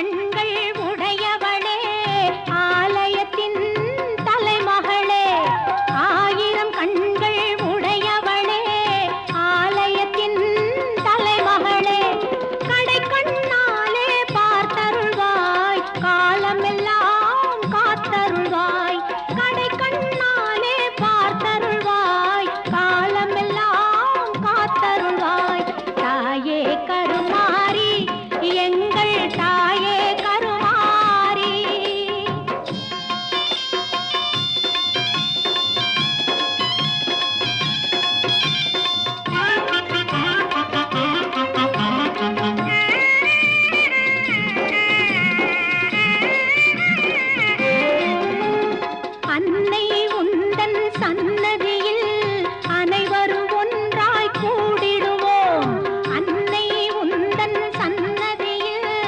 கண்கள் உடையவளே ஆலயத்தின் தலைமகளே ஆயிரம் கண்கள் உடையவளே ஆலயத்தின் தலைமகளே கடை கண்ணாலே பார்த்தருள்வாய் காலமெல்லாம் காத்தருள்வாய் கடை கண்ணாலே பார்த்தருள்வாய் காலமெல்லாம் காத்தருள்வாய் தாயே கருமாரி எங்கள் தாயே